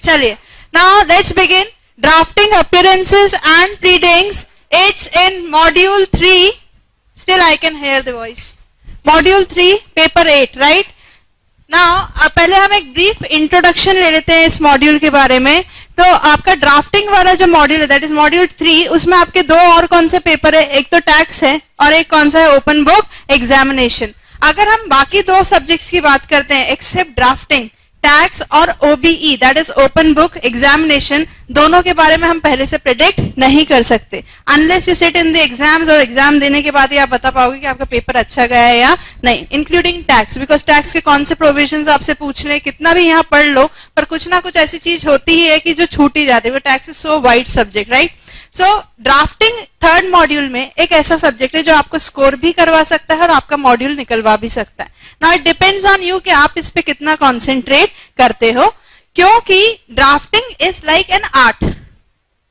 चलिए, now let's begin drafting appearances and pleadings. It's in module 3. Still I can here the voice. Module 3 paper 8, right? Now पहले हम एक brief introduction ले लेते हैं इस मॉड्यूल के बारे में. तो आपका ड्राफ्टिंग वाला जो मॉड्यूल है, दैट इज मॉड्यूल 3, उसमें आपके दो और कौन से पेपर है, एक तो टैक्स है और एक कौन सा है, ओपन बुक एग्जामिनेशन. अगर हम बाकी दो सब्जेक्ट्स की बात करते हैं एक्सेप्ट ड्राफ्टिंग, टैक्स और OBE that is open book examination, दोनों के बारे में हम पहले से प्रेडिक्ट नहीं कर सकते unless you sit in the exams, और एग्जाम देने के बाद ही आप बता पाओगे कि आपका पेपर अच्छा गया है या नहीं. इंक्लूडिंग टैक्स, बिकॉज टैक्स के कौन से प्रोविजंस आपसे पूछ ले, कितना भी यहाँ पढ़ लो, पर कुछ ना कुछ ऐसी चीज होती ही है कि जो छूट ही जाती है. Tax is so wide subject, right? So drafting third module में एक ऐसा सब्जेक्ट है जो आपको स्कोर भी करवा सकता है और आपका मॉड्यूल निकलवा भी सकता है. Now it depends on you कि आप इस पे कितना कॉन्सेंट्रेट करते हो, क्योंकि drafting is like an art.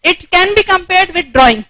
It can be compared with drawing.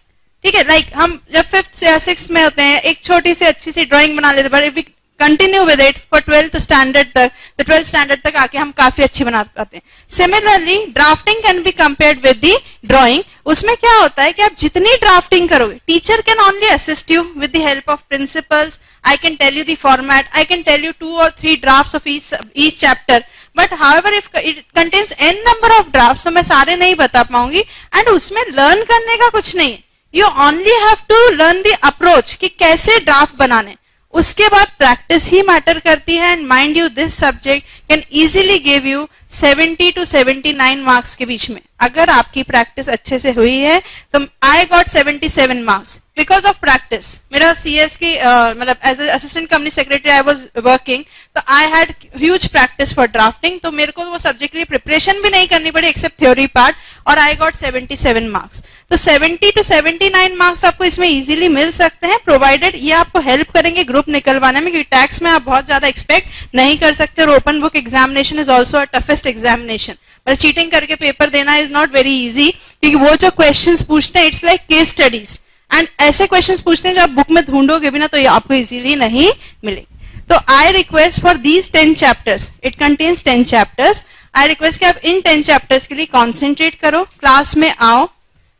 ठीक है, लाइक हम जब 5th या 6th में होते हैं एक छोटी सी अच्छी सी ड्राइंग बना लेते हैं, but if we continue with it for 12th standard तक, तो 12th स्टैंडर्ड तक आके हम काफी अच्छी बना पाते हैं. Similarly drafting can be compared with the drawing. उसमें क्या होता है कि आप जितनी ड्राफ्टिंग करोगे, teacher can only assist you with the help of principles. I can tell you the format, I can tell you 2 or 3 drafts of each chapter, but however if it contains n number of drafts, तो मैं सारे नहीं बता पाऊंगी. And उसमें learn करने का कुछ नहीं है, you only have to learn the approach कि कैसे ड्राफ्ट बनाने. उसके बाद प्रैक्टिस ही मैटर करती है. And mind you this subject can easily give you 70 to 79 marks के बीच में. अगर आपकी प्रैक्टिस अच्छे से हुई है तो I got 77 marks because of practice. मेरा सीएस की मतलब as assistant company secretary I was working, तो I had huge practice for drafting. तो मेरे को वो सब्जेक्ट के लिए प्रिपरेशन भी नहीं करनी पड़ी एक्सेप्ट थ्योरी पार्ट, और आई गॉट 77 मार्क्स. तो 70 to 79 मार्क्स आपको इसमें इजीली मिल सकते हैं, प्रोवाइडेड ये आपको हेल्प करेंगे ग्रुप निकलवाने में, क्योंकि टैक्स में आप बहुत ज्यादा एक्सपेक्ट नहीं कर सकते. और open book examination is also a toughest examination. पर चीटिंग करके पेपर देना इज नॉट वेरी इजी, क्योंकि वो जो क्वेश्चंस पूछते हैं it's like case studies, and ऐसे क्वेश्चंस पूछते हैं जो आप बुक में ढूंढोगे भी ना तो ये आपको इजीली नहीं मिलेंगे. तो I request for these 10 chapters, it contains 10 chapters. I request कि आप इन 10 चैप्टर्स के लिए कॉन्सेंट्रेट करो, क्लास में आओ.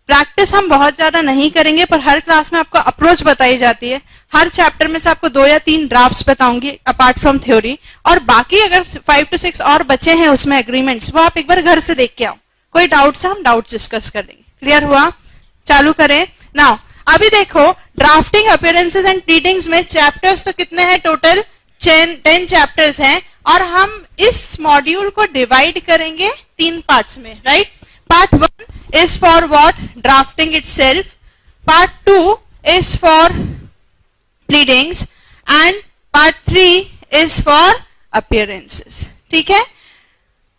प्रैक्टिस हम बहुत ज्यादा नहीं करेंगे, पर हर क्लास में आपको अप्रोच बताई जाती है. हर चैप्टर में से आपको 2 या 3 ड्राफ्ट्स बताऊंगी अपार्ट फ्रॉम थ्योरी, और बाकी अगर 5 to 6 और बचे हैं उसमें एग्रीमेंट्स, वो आप एक बार घर से देख के आओ. कोई डाउट्स है हम डाउट्स डिस्कस कर देंगे. क्लियर हुआ? चालू करें. नाउ अभी देखो, ड्राफ्टिंग अपीयरेंसेस एंड प्लीडिंग्स में चैप्टर्स तो कितने हैं टोटल? 10 चैप्टर्स हैं, और हम इस मॉड्यूल को डिवाइड करेंगे 3 पार्ट्स में, right? Part 1 is for what? Drafting itself. Part 2 is for pleadings, and part 3 is for appearances. ठीक है?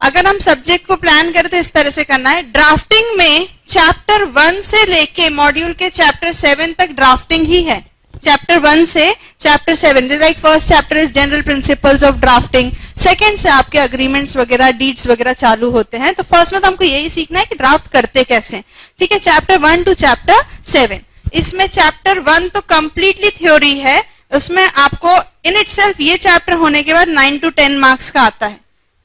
अगर हम सब्जेक्ट को प्लान करें तो इस तरह से करना है. ड्राफ्टिंग में चैप्टर 1 से लेके मॉड्यूल के चैप्टर 7 तक ड्राफ्टिंग ही है. चैप्टर 1 से chapter 7, like first chapter is general principles of drafting, second से आपके अग्रीमेंट्स वगैरह, डीड्स वगैरह चालू होते हैं. तो फर्स्ट में तो हमको यही सीखना है कि ड्राफ्ट करते कैसे. ठीक है, चैप्टर 1 to चैप्टर 7. इसमें चैप्टर 1 तो कंप्लीटली थ्योरी है, उसमें आपको इन इटसेल्फ ये चैप्टर होने के बाद 9 to 10 मार्क्स का आता है.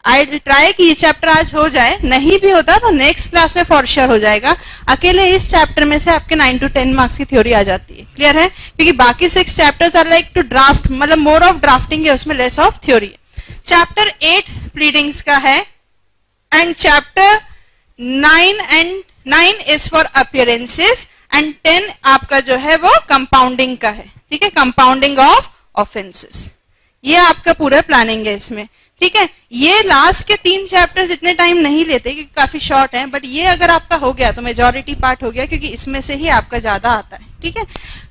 आई ट्राई कि ये चैप्टर आज हो जाए, नहीं भी होता तो नेक्स्ट क्लास में फॉर श्योर हो जाएगा. अकेले इस चैप्टर में से आपके 9 to 10 मार्क्स की थ्योरी आ जाती है. क्लियर है? क्योंकि बाकी 6 chapters are like to draft, मतलब मोर ऑफ ड्राफ्टिंग है, उसमें लेस ऑफ थ्योरी है. चैप्टर 8 प्लीडिंग्स का है, and chapter 9 is for appearances, and 10 आपका जो है वो कंपाउंडिंग का है. ठीक है, कंपाउंडिंग ऑफ ऑफेंसेस. ये आपका पूरा प्लानिंग है इसमें. ठीक है, ये लास्ट के 3 चैप्टर्स इतने टाइम नहीं लेते क्योंकि काफी शॉर्ट हैं, बट ये अगर आपका हो गया तो मेजॉरिटी पार्ट हो गया, क्योंकि इसमें से ही आपका ज्यादा आता है. ठीक है,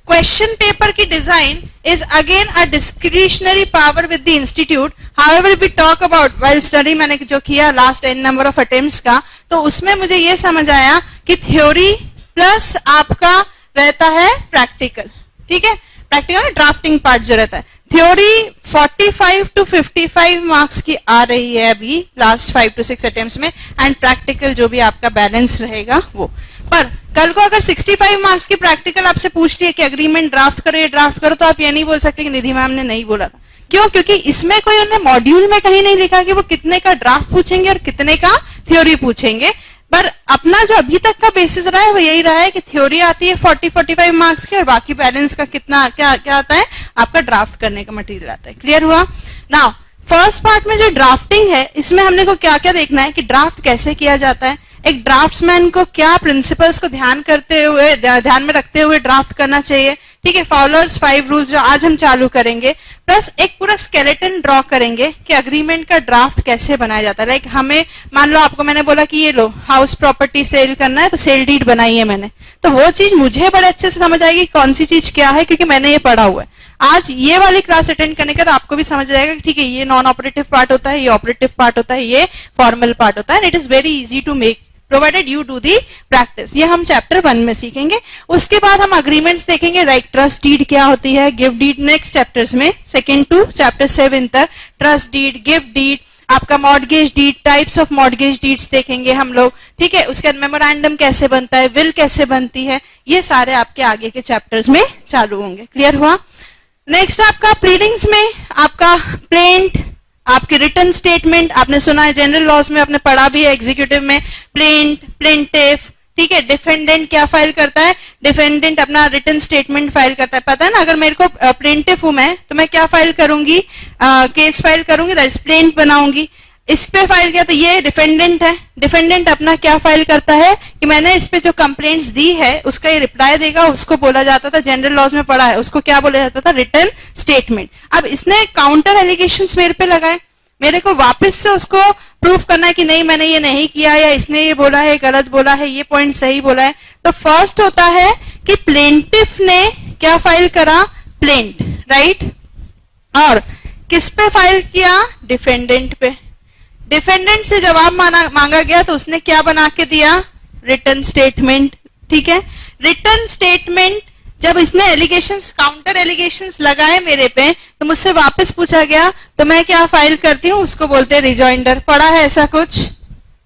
क्वेश्चन पेपर की design is again a discretionary power with the institute. However we talk about while study, मैंने जो किया last n number of attempts का, तो उसमें मुझे ये समझ आया कि थ्योरी प्लस आपका रहता है प्रैक्टिकल. ठीक है, प्रैक्टिकल ड्राफ्टिंग पार्ट जो रहता है. थ्योरी 45 to 55 मार्क्स की आ रही है अभी लास्ट 5 to 6 अटेम्प्ट्स में, एंड प्रैक्टिकल जो भी आपका बैलेंस रहेगा वो. पर कल को अगर 65 मार्क्स की प्रैक्टिकल आपसे पूछ लिया कि अग्रीमेंट ड्राफ्ट करो, ये ड्राफ्ट करो, तो आप ये नहीं बोल सकते कि निधि मैम ने नहीं बोला था. क्यों? क्योंकि इसमें कोई उन्होंने मॉड्यूल में कहीं नहीं लिखा कि वो कितने का ड्राफ्ट पूछेंगे और कितने का थ्योरी पूछेंगे, पर अपना जो अभी तक का बेसिस रहा है वो यही रहा है कि थ्योरी आती है 40-45 मार्क्स की और बाकी बैलेंस का कितना क्या क्या आता है, आपका ड्राफ्ट करने का मटेरियल आता है। क्लियर हुआ? नाउ फर्स्ट पार्ट में जो ड्राफ्टिंग है, इसमें हमने को क्या क्या देखना है कि ड्राफ्ट कैसे किया जाता है, एक ड्राफ्ट्समैन को क्या प्रिंसिपल्स को ध्यान में रखते हुए ड्राफ्ट करना चाहिए, ठीक है, फॉलोअर्स 5 रूल्स जो आज हम चालू करेंगे, प्लस एक पूरा स्केलेटन ड्रॉ करेंगे कि अग्रीमेंट का ड्राफ्ट कैसे बनाया जाता है। लाइक हमें मान लो आपको मैंने बोला कि ये लो हाउस प्रॉपर्टी सेल करना है तो सेल डीड बनाई है मैंने, तो वो चीज मुझे बड़े अच्छे से समझ आएगी कौन सी चीज क्या है, क्योंकि मैंने ये पढ़ा हुआ है। आज ये वाली क्लास अटेंड करने का तो आपको भी समझ जाएगा कि ठीक है ये नॉन ऑपरेटिव पार्ट होता है, ये ऑपरेटिव पार्ट होता है, ये फॉर्मल पार्ट होता है। It is very easy to make provided you do the practice. ये हम चैप्टर 1 में सीखेंगे। उसके बाद हम अग्रीमेंट्स देखेंगे, लाइक ट्रस्ट डीड क्या होती है, गिफ्ट डीड नेक्स्ट चैप्टर्स में 2 to चैप्टर 7 तक ट्रस्ट डीड, गिफ्ट डीड, आपका mortgage deed, types of mortgage deeds देखेंगे हम लोग, ठीक है। उसके बाद मेमोरेंडम कैसे बनता है, विल कैसे बनती है, ये सारे आपके आगे के चैप्टर्स में चालू होंगे। क्लियर हुआ? नेक्स्ट आपका प्लीडिंग्स में आपका प्लेंट, आपकी रिटर्न स्टेटमेंट, आपने सुना है जनरल लॉज में, आपने पढ़ा भी है एग्जीक्यूटिव में, प्लेंट, प्लेंटिफ, ठीक है। डिफेंडेंट क्या फाइल करता है, डिफेंडेंट अपना रिटर्न स्टेटमेंट फाइल करता है। पता है ना, अगर मेरे को प्लेंटिफ हूं मैं तो मैं क्या फाइल करूंगी, केस फाइल करूंगी, दैट इज प्लेंट बनाऊंगी। इस पे फाइल किया तो ये डिफेंडेंट है, डिफेंडेंट अपना क्या फाइल करता है कि मैंने इस पे जो कंप्लेंट्स दी है उसका ये रिप्लाई देगा, उसको बोला जाता था, जनरल लॉज में पढ़ा है, उसको क्या बोला जाता था, रिटर्न स्टेटमेंट। अब इसने काउंटर एलिगेशंस मेरे पे लगाए, मेरे को वापस से उसको प्रूफ करना है कि नहीं मैंने ये नहीं किया, या इसने ये बोला है गलत बोला है, ये पॉइंट सही बोला है। तो फर्स्ट होता है कि प्लेंटिफ ने क्या फाइल करा, प्लेंट, राइट, और किस पे फाइल किया, डिफेंडेंट पे। डिफेंडेंट से जवाब मांगा गया तो उसने क्या बना के दिया, रिटर्न स्टेटमेंट, ठीक है। रिटर्न स्टेटमेंट जब इसने एलिगेशंस, काउंटर एलिगेशंस लगाए मेरे पे, तो मुझसे वापस पूछा गया तो मैं क्या फाइल करती हूँ, उसको बोलते हैं रिजॉइंडर। पढ़ा है ऐसा कुछ,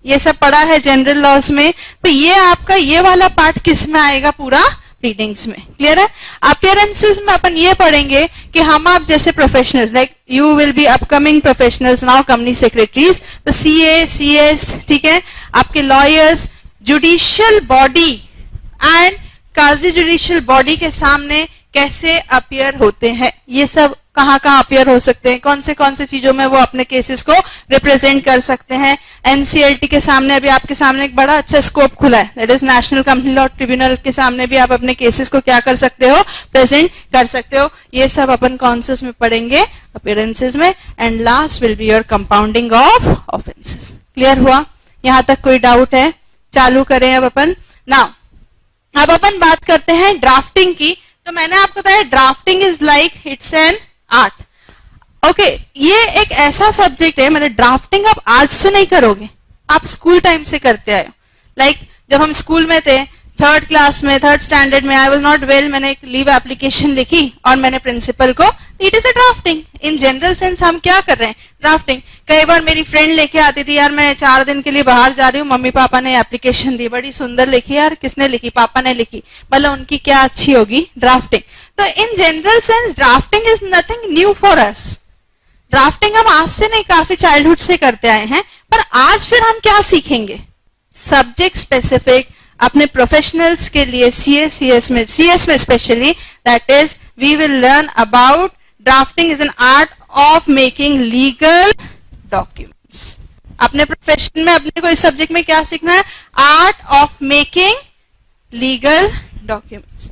ये सब पढ़ा है जनरल लॉज में। तो ये आपका ये वाला पार्ट किस में आएगा, पूरा प्लीडिंग्स में। क्लियर है? अपीयरेंसेस में अपन ये पढ़ेंगे कि हम आप जैसे professionals, like you will be upcoming professionals now, company secretaries, तो सीए, सीएस, ठीक है, आपके lawyers, judicial body and quasi judicial body के सामने कैसे अपीयर होते हैं, ये सब कहाँ कहाँ अपीयर हो सकते हैं, कौन से चीजों में वो अपने केसेस को रिप्रेजेंट कर सकते हैं। एनसीएलटी के सामने अभी आपके सामने एक बड़ा अच्छा स्कोप खुला है, that is national company law tribunal के सामने भी आप अपने केसेस को क्या कर सकते हो, प्रेजेंट कर सकते हो। ये सब अपन कौन से उसमें पढ़ेंगे, अपीयरेंसेस में। And last will be your compounding of offences. Clear हुआ? यहां तक कोई डाउट है? चालू करें अब अपन। नाउ अब अपन बात करते हैं ड्राफ्टिंग की। तो मैंने आपको बताया drafting is like it's an art. Okay, ये एक ऐसा सब्जेक्ट है, मतलब ड्राफ्टिंग आप आज से नहीं करोगे, आप स्कूल टाइम से करते आए हो। लाइक जब हम स्कूल में थे, 3rd क्लास में, 3rd स्टैंडर्ड में, आई वाज नॉट वेल, मैंने एक लीव एप्लीकेशन लिखी और मैंने प्रिंसिपल को, it is a drafting. In general sense हम क्या कर रहे हैं, ड्राफ्टिंग। कई बार मेरी फ्रेंड लेके आती थी, यार मैं 4 दिन के लिए बाहर जा रही हूँ, मम्मी पापा ने एप्लीकेशन दी, बड़ी सुंदर लिखी, यार किसने लिखी, पापा ने लिखी, मतलब उनकी क्या अच्छी होगी, ड्राफ्टिंग। तो in general sense drafting is nothing new for us. Drafting हम आज से नहीं, काफी चाइल्डहुड से करते आए हैं। पर आज फिर हम क्या सीखेंगे, सब्जेक्ट स्पेसिफिक अपने प्रोफेशनल्स के लिए, सीएस में specially, that is we will learn about drafting is an art of making legal documents. अपने प्रोफेशन में अपने को इस सब्जेक्ट में क्या सीखना है, art of making legal documents.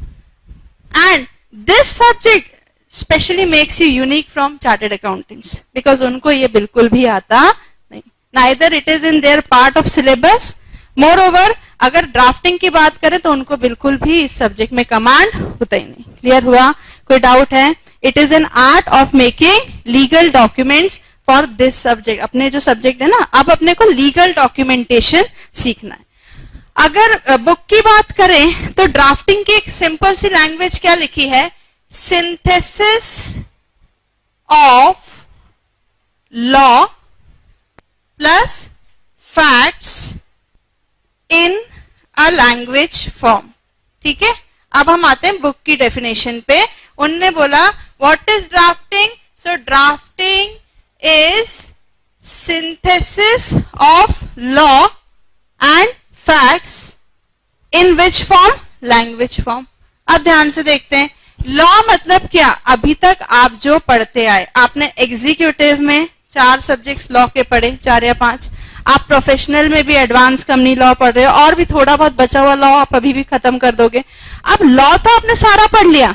And this subject specially makes you unique from chartered accountants, because उनको ये बिल्कुल भी आता नहीं, neither it is in their part of syllabus. Moreover अगर ड्राफ्टिंग की बात करें तो उनको बिल्कुल भी इस सब्जेक्ट में कमांड होता ही नहीं। क्लियर हुआ? कोई डाउट है? It is an art of making legal documents for this subject. अपने जो सब्जेक्ट है ना, अब अपने को लीगल डॉक्यूमेंटेशन सीखना है। अगर बुक की बात करें तो ड्राफ्टिंग की एक सिंपल सी लैंग्वेज क्या लिखी है, synthesis of law plus facts in a language form. ठीक है, अब हम आते हैं बुक की डेफिनेशन पे। उनने बोला what is drafting, So drafting is synthesis of law and facts in which form? Language form. अब ध्यान से देखते हैं, लॉ मतलब क्या? अभी तक आप जो पढ़ते आए, आपने एग्जीक्यूटिव में 4 सब्जेक्ट्स लॉ के पढ़े, 4 या 5, आप प्रोफेशनल में भी एडवांस कंपनी लॉ पढ़ रहे हो, और भी थोड़ा बहुत बचा हुआ लॉ आप अभी भी खत्म कर दोगे। अब लॉ तो आपने सारा पढ़ लिया,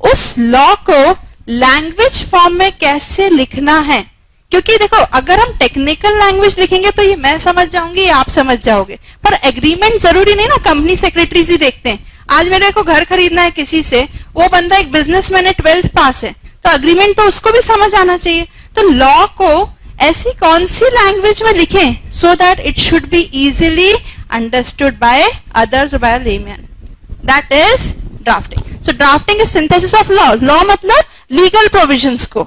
उस लॉ को लैंग्वेज फॉर्म में कैसे लिखना है? क्योंकि देखो, अगर हम टेक्निकल लैंग्वेज लिखेंगे तो ये मैं समझ जाऊंगी, आप समझ जाओगे, पर एग्रीमेंट जरूरी नहीं ना, कंपनी सेक्रेटरीज ही देखते हैं। आज मेरे को घर खरीदना है किसी से, वो बंदा एक बिजनेसमैन है, 12th पास है, तो अग्रीमेंट तो उसको भी समझ आना चाहिए। तो लॉ को ऐसी कौन सी लैंग्वेज में लिखें so that it should be easily understood by others, by layman, that is drafting. So drafting is synthesis of law. Law मतलब लीगल प्रोविजंस को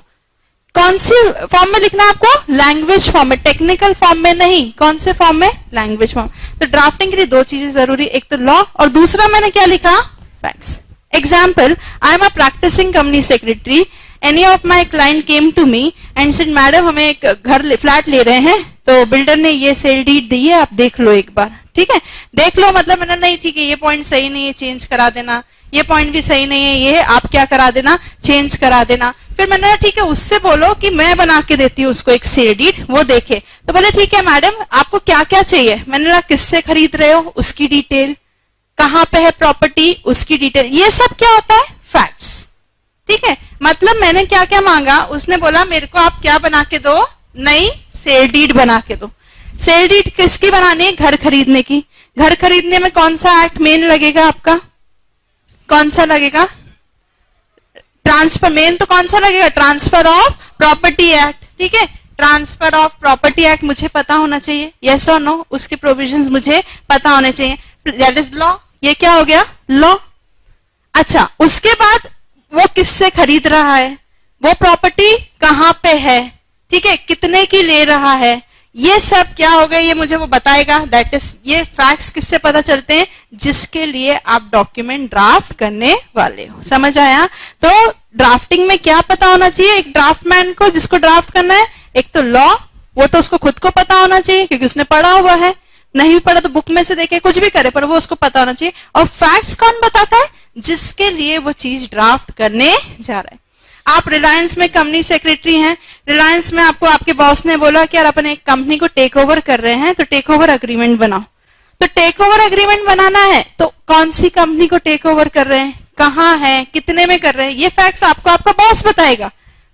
कौन सी फॉर्म में लिखना है आपको? लैंग्वेज फॉर्म में, टेक्निकल फॉर्म में नहीं। कौन से फॉर्म में? Language form. तो ड्राफ्टिंग के लिए 2 चीजें जरूरी, एक तो लॉ और दूसरा मैंने क्या लिखा? Facts. Example, I am a practicing company secretary, any of my client came to me and said, madam हमें एक घर फ्लैट ले रहे हैं, तो बिल्डर ने ये सेल डीड दी है, आप देख लो एक बार। ठीक है, देख लो मतलब मैंने, नहीं ठीक है, ये पॉइंट सही नहीं है, चेंज करा देना, ये पॉइंट भी सही नहीं है, ये आप क्या करा देना, चेंज करा देना। फिर मैंने, ठीक है, उससे बोलो कि मैं बना के देती हूँ उसको एक सेल डीड, वो देखे। तो बोले ठीक है मैडम, आपको क्या क्या चाहिए? मैंने कहा किससे खरीद रहे हो, उसकी डिटेल, कहाँ पे है प्रॉपर्टी, उसकी डिटेल, ये सब क्या होता है? फैक्ट्स। ठीक है, मतलब मैंने क्या क्या मांगा, उसने बोला मेरे को आप क्या बना के दो? नई सेल डीड बना के दो। सेल डीड किसकी बनानी है? घर खरीदने की। घर खरीदने में कौन सा एक्ट मेन लगेगा आपका? कौन सा लगेगा? ट्रांसफर, मेन तो कौन सा लगेगा? Transfer of property act. ठीक है, ट्रांसफर ऑफ प्रॉपर्टी एक्ट मुझे पता होना चाहिए, यस और नो, उसके प्रोविजंस मुझे पता होने चाहिए, दैट इज लॉ। ये क्या हो गया? लॉ। अच्छा, उसके बाद वो किससे खरीद रहा है, वो प्रॉपर्टी कहां पे है, ठीक है, कितने की ले रहा है, ये सब क्या हो गए, ये मुझे वो बताएगा। दैट इज, ये फैक्ट्स किससे पता चलते हैं? जिसके लिए आप डॉक्यूमेंट ड्राफ्ट करने वाले हो। समझ आया? तो ड्राफ्टिंग में क्या पता होना चाहिए एक ड्राफ्टमैन को, जिसको ड्राफ्ट करना है? एक तो लॉ, वो तो उसको खुद को पता होना चाहिए क्योंकि उसने पढ़ा हुआ है, नहीं पढ़ा तो बुक में से देखे कुछ भी करे, पर वो उसको पता होना चाहिए। और फैक्ट्स कौन बताता है? जिसके लिए वो चीज ड्राफ्ट करने जा रहा है। आप रिलायंस में कंपनी सेक्रेटरी हैं, रिलायंस में आपको आपके बॉस ने बोला कि यार अपन एक कंपनी को टेक ओवर कर रहे हैं, तो टेक ओवर अग्रीमेंट बनाओ। तो टेक ओवर अग्रीमेंट बनाना है, तो कौन सी कंपनी को टेक ओवर कर रहे हैं, कहां है, कितने में कर रहे हैं, ये फैक्ट्स आपको आपका बॉस बताएगा।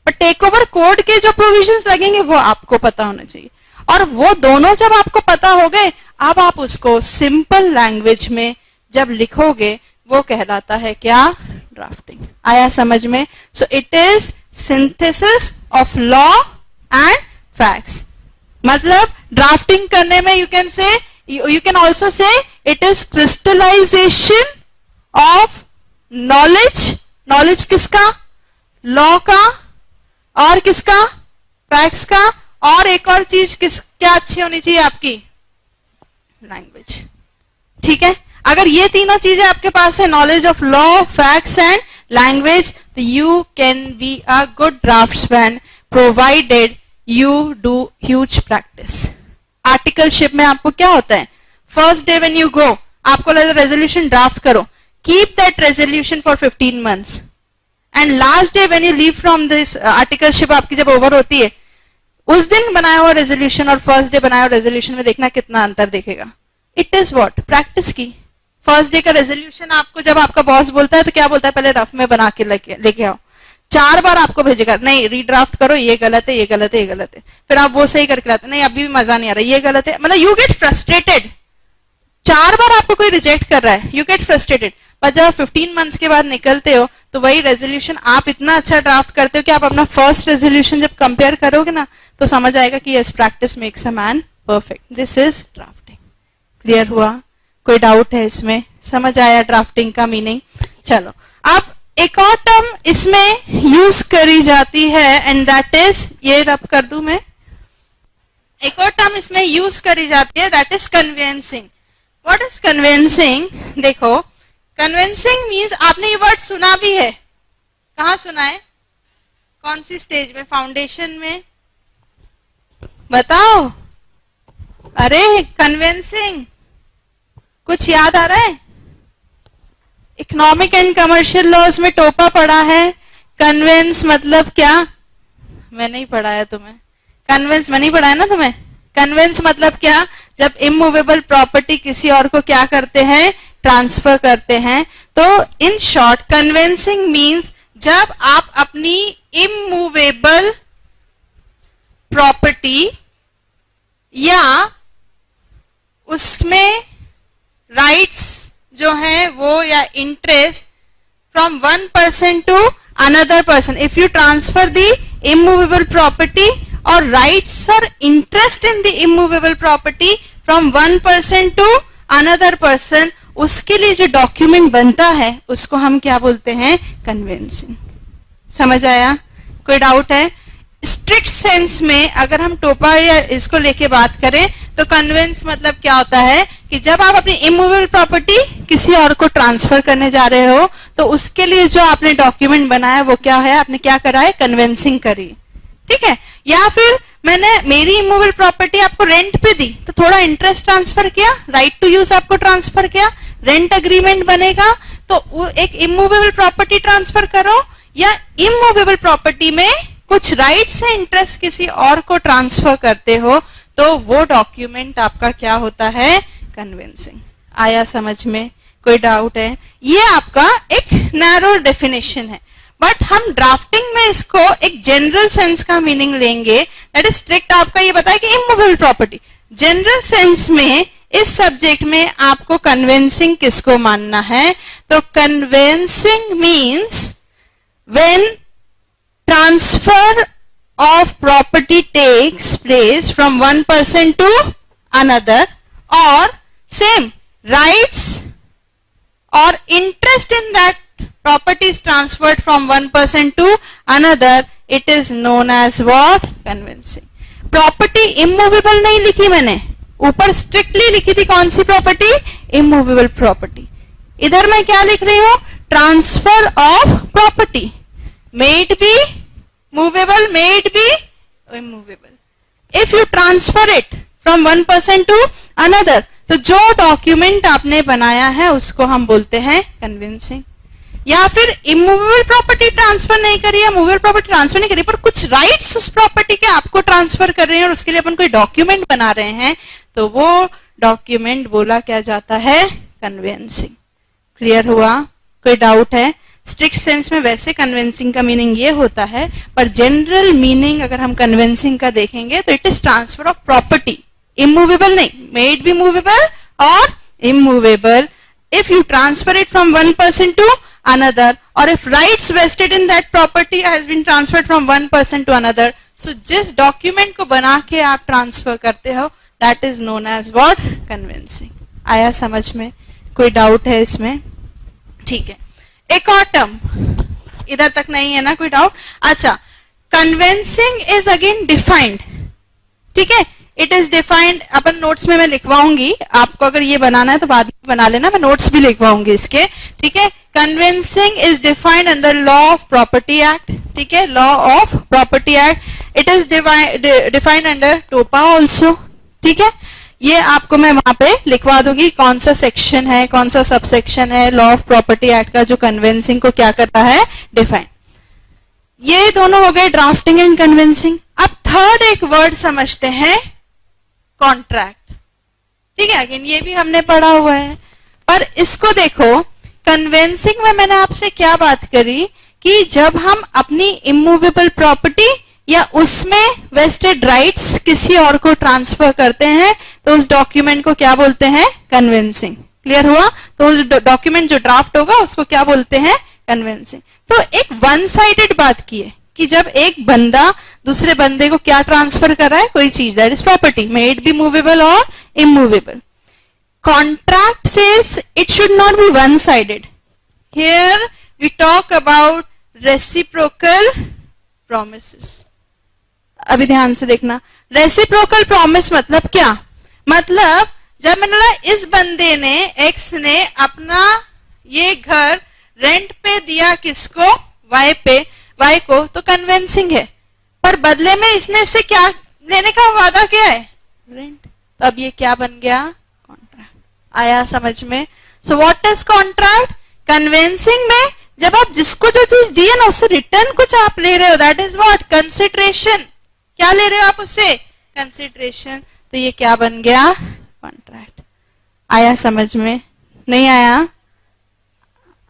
पर टेक ओवर कोड के जो प्रोविजंस लगेंगे वो आपको पता होना चाहिए। और वो दोनों जब आपको पता हो गए, अब आप उसको सिंपल लैंग्वेज में जब लिखोगे, वो कहलाता है क्या? ड्राफ्टिंग। आया समझ में? So it is synthesis of law and facts. मतलब ड्राफ्टिंग करने में you can also say it is crystallization of knowledge. Knowledge किसका? लॉ का, और किसका? फैक्ट्स का। और एक और चीज क्या अच्छी होनी चाहिए आपकी? लैंग्वेज। ठीक है, अगर ये तीनों चीजें आपके पास है, knowledge of law, facts and language, तो you can be a good draftsman provided you do huge practice. Articleship में आपको क्या होता है? First day when you go, आपको रेजोल्यूशन ड्राफ्ट करो, keep that resolution for 15 months, and last day when you leave from this articleship आपकी जब over होती है, उस दिन बनाया हुआ रेजोल्यूशन और फर्स्ट डे बनाया हुआ रेजोल्यूशन में देखना कितना अंतर दिखेगा। It is what? प्रैक्टिस की। फर्स्ट डे का रेजोल्यूशन आपको जब आपका बॉस बोलता है तो क्या बोलता है? पहले रफ में बना के लेके आओ। 4 बार आपको भेजेगा, नहीं रीड्राफ्ट करो, ये गलत है, ये गलत है, ये गलत है। फिर आप वो सही करके लाते, नहीं अभी भी मजा नहीं आ रहा, ये गलत है। मतलब यू गेट फ्रस्ट्रेटेड। 4 बार आपको कोई रिजेक्ट कर रहा है, यू गेट फ्रस्ट्रेटेड। पर जब 15 months के बाद निकलते हो तो वही रेजोल्यूशन आप इतना अच्छा ड्राफ्ट करते हो कि आप अपना फर्स्ट रेजोल्यूशन जब कंपेयर करोगे ना, तो समझ आएगा कि yes, practice makes a man perfect. This is drafting. Clear हुआ? कोई डाउट है इसमें? समझ आया ड्राफ्टिंग का मीनिंग? चलो, अब एक और टर्म इसमें यूज करी जाती है, एंड दैट इज, ये रब कर दूं मैं, एक और टर्म इसमें यूज करी जाती है, that is convincing. What is convincing? देखो, कन्वेंसिंग मीन्स, आपने ये वर्ड सुना भी है, कहां सुना है? कौन सी स्टेज में? फाउंडेशन में? बताओ। अरे कन्विंसिंग, कुछ याद आ रहा है? इकोनॉमिक एंड कमर्शियल लॉज में टोपा पढ़ा है। कन्विंस मतलब क्या? मैंने ही पढ़ाया तुम्हें। कन्विंस मैंने ही पढ़ाया ना तुम्हें। कन्विंस मतलब क्या? जब इमूवेबल प्रॉपर्टी किसी और को क्या करते हैं? ट्रांसफर करते हैं। तो इन शॉर्ट कन्विंसिंग मींस जब आप अपनी इमूवेबल प्रॉपर्टी या उसमें राइट्स जो है वो या interest from one person to another person, if you transfer the immovable property और राइट्स और interest in the immovable property from one person to another person, उसके लिए जो डॉक्यूमेंट बनता है उसको हम क्या बोलते हैं? कन्वेंसिंग। समझ आया? कोई डाउट है? स्ट्रिक्ट सेंस में अगर हम टोपा या इसको लेके बात करें तो कन्वेंस मतलब क्या होता है कि जब आप अपनी इमूवेबल प्रॉपर्टी किसी और को ट्रांसफर करने जा रहे हो तो उसके लिए जो आपने डॉक्यूमेंट बनाया वो क्या है? आपने क्या करा है? कन्वेंसिंग करी। ठीक है? या फिर मैंने मेरी इमूवेबल प्रॉपर्टी आपको रेंट पे दी तो थोड़ा इंटरेस्ट ट्रांसफर किया, राइट टू यूज आपको ट्रांसफर किया, रेंट अग्रीमेंट बनेगा। तो एक इमूवेबल प्रॉपर्टी ट्रांसफर करो या इमूवेबल प्रॉपर्टी में कुछ राइट्स है, इंटरेस्ट किसी और को ट्रांसफर करते हो तो वो डॉक्यूमेंट आपका क्या होता है? कन्विंसिंग। आया समझ में? कोई डाउट है? ये आपका एक नैरो डेफिनेशन है, बट हम ड्राफ्टिंग में इसको एक जनरल सेंस का मीनिंग लेंगे। दैट इज स्ट्रिक्ट आपका ये बताया कि इमूवेबल प्रॉपर्टी। जनरल सेंस में इस सब्जेक्ट में आपको कन्विंसिंग किसको मानना है? तो convincing means when transfer of property takes place from one person to another or same rights or interest in that property is transferred from one person to another, it is known as what? Convincing. Property immovable नहीं लिखी मैंने, ऊपर strictly लिखी थी कौन सी property? Immovable property. इधर मैं क्या लिख रही हूं? Transfer of property may it be movable, may it be immovable. If you transfer it from one person to another, तो जो डॉक्यूमेंट आपने बनाया है उसको हम बोलते हैं कन्विंसिंग। या फिर इमूवेबल प्रॉपर्टी ट्रांसफर नहीं करी है, मूवेबल प्रॉपर्टी ट्रांसफर नहीं करी, पर कुछ राइट्स उस प्रॉपर्टी के आपको ट्रांसफर कर रहे हैं और उसके लिए अपन कोई डॉक्यूमेंट बना रहे हैं, तो वो डॉक्यूमेंट बोला क्या जाता है? कन्विंसिंग। क्लियर हुआ? कोई डाउट है? स्ट्रिक्ट सेंस में वैसे कन्विंसिंग का मीनिंग ये होता है, पर जनरल मीनिंग अगर हम कन्विंसिंग का देखेंगे तो it is transfer of property, immovable नहीं, मे इट बी मूवेबल और immovable, if you transfer it from one person to another or if rights vested in that property has been transferred from one person to another. So जिस document को बना के आप transfer करते हो that is known as what? Conveyancing. आया समझ में? कोई डाउट है इसमें? ठीक है। एक और टर्म इधर तक नहीं है ना? कोई डाउट? अच्छा, कन्विंसिंग इज अगेन डिफाइंड। ठीक है? It is defined, upon notes में मैं लिखवाऊंगी, आपको अगर ये बनाना है तो बाद में बना लेना, मैं नोट्स भी लिखवाऊंगी इसके। ठीक है? Convincing is defined under law of property act. ठीक है? Law of property act. It is defined under टोपा ऑल्सो। ठीक है? ये आपको मैं वहां पे लिखवा दूंगी कौन सा सेक्शन है, कौन सा सब सेक्शन है लॉ ऑफ प्रॉपर्टी एक्ट का जो कन्विंसिंग को क्या करता है? डिफाइन। ये दोनों हो गए ड्राफ्टिंग एंड कन्विंसिंग। अब थर्ड एक वर्ड समझते हैं, कॉन्ट्रैक्ट। ठीक है? अगेन ये भी हमने पढ़ा हुआ है, पर इसको देखो, कन्विंसिंग में मैंने आपसे क्या बात करी कि जब हम अपनी इमूवेबल प्रॉपर्टी या उसमें वेस्टेड राइट्स किसी और को ट्रांसफर करते हैं तो उस डॉक्यूमेंट को क्या बोलते हैं? कन्विंसिंग। क्लियर हुआ? तो उस डॉक्यूमेंट जो ड्राफ्ट होगा उसको क्या बोलते हैं? कन्विंसिंग। तो एक वन साइडेड बात की है कि जब एक बंदा दूसरे बंदे को क्या ट्रांसफर कर रहा है? कोई चीज, that is property, may it be movable और immovable. Contract says it should not be one sided. Here we talk about reciprocal promises. अभी ध्यान से देखना, रेसिप्रोकल प्रॉमिस मतलब क्या? मतलब जब मैंने बोला इस बंदे ने, एक्स ने अपना ये घर रेंट पे दिया किसको? वाई पे, y को, तो कन्विंसिंग है, पर बदले में इसने इससे क्या लेने का वादा किया है? रेंट। तो अब ये क्या बन गया? कॉन्ट्रैक्ट। आया समझ में? So what is contract? Convincing में जब आप जिसको जो चीज दी है ना उससे रिटर्न कुछ आप ले रहे हो, दैट इज व्हाट? कंसिडरेशन। क्या ले रहे हो आप उससे? कंसिडरेशन। तो ये क्या बन गया? कॉन्ट्रैक्ट। आया समझ में? नहीं आया?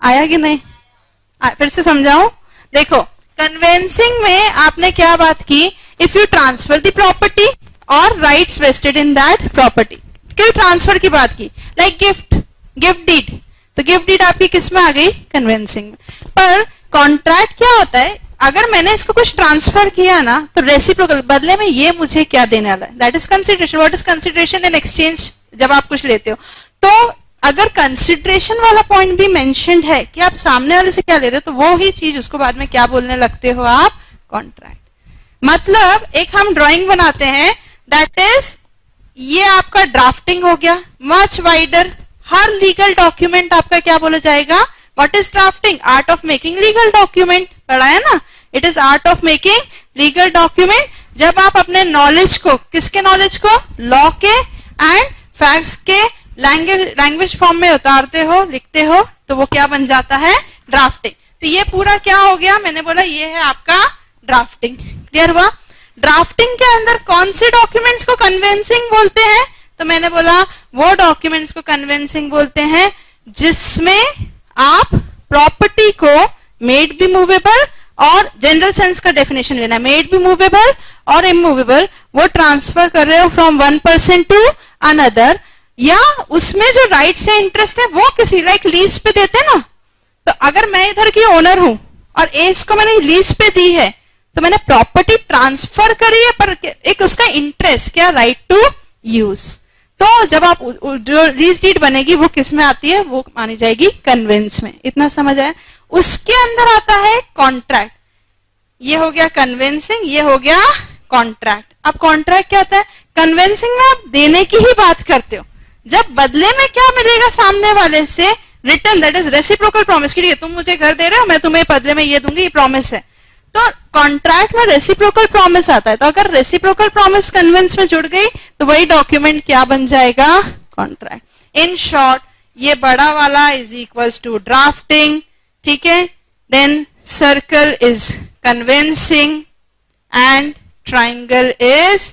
आया कि नहीं? फिर से समझाऊं? देखो, कन्वेंसिंग में आपने क्या बात की? If you transfer the property और rights vested in that property, किस ट्रांसफर की बात की? Like gift, gift deed. तो गिफ्ट डीड आपकी किस में आ गई? कन्वेंसिंग में। पर कॉन्ट्रैक्ट क्या होता है? अगर मैंने इसको कुछ ट्रांसफर किया ना, तो रेसिप्रोकल, बदले में ये मुझे क्या देने वाला है? That is consideration. What is consideration in exchange? जब आप कुछ लेते हो, तो अगर कंसिडरेशन वाला पॉइंट भी मेंशन्ड है कि आप सामने वाले से क्या ले रहे हो, तो वो ही चीज उसको बाद में क्या बोलने लगते हो आप? कॉन्ट्रैक्ट। मतलब एक हम ड्राइंग बनाते हैं, दैट इज, ये आपका ड्राफ्टिंग हो गया, मच वाइडर। हर लीगल डॉक्यूमेंट आपका क्या बोला जाएगा? What is drafting? Art of making legal document. पढ़ा है ना? It is art of making legal document. जब आप अपने नॉलेज को, किसके नॉलेज को? लॉ के एंड फैक्ट्स के लैंग्वेज फॉर्म में उतारते हो, लिखते हो, तो वो क्या बन जाता है? ड्राफ्टिंग। तो ये पूरा क्या हो गया? मैंने बोला ये है आपका ड्राफ्टिंग। क्लियर हुआ? ड्राफ्टिंग के अंदर कौन से डॉक्यूमेंट्स को कन्विंसिंग बोलते हैं? तो मैंने बोला वो डॉक्यूमेंट्स को कन्विंसिंग बोलते हैं जिसमें आप प्रॉपर्टी को मेड बी मूवेबल, और जनरल सेंस का डेफिनेशन लेना, मेड बी मूवेबल और इमूवेबल, वो ट्रांसफर कर रहे हो from one person to another, या उसमें जो राइट्स है, इंटरेस्ट है, वो किसी लाइक लीज पे देते हैं ना। तो अगर मैं इधर की ओनर हूं और इसको मैंने लीज पे दी है, तो मैंने प्रॉपर्टी ट्रांसफर करी है, पर एक उसका इंटरेस्ट क्या? Right to use. तो जब आप जो लीज डीड बनेगी वो किस में आती है? वो मानी जाएगी कन्वेंस में। इतना समझ आया? उसके अंदर आता है कॉन्ट्रैक्ट। ये हो गया कन्वेंसिंग, ये हो गया कॉन्ट्रैक्ट। अब कॉन्ट्रैक्ट क्या आता है? कन्वेंसिंग में आप देने की ही बात करते हो, जब बदले में क्या मिलेगा सामने वाले से? Return, that is reciprocal promise. ठीक है, तुम मुझे घर दे रहे हो, मैं तुम्हें बदले में ये दूंगी, ये प्रॉमिस है। तो कॉन्ट्रैक्ट में रेसिप्रोकल प्रॉमिस आता है। तो अगर रेसिप्रोकल प्रॉमिस कन्वेंस में जुड़ गई, तो वही डॉक्यूमेंट क्या बन जाएगा? कॉन्ट्रैक्ट। इन शॉर्ट, ये बड़ा वाला इज इक्वल्स टू ड्राफ्टिंग, ठीक है, then circle is conveyancing and triangle is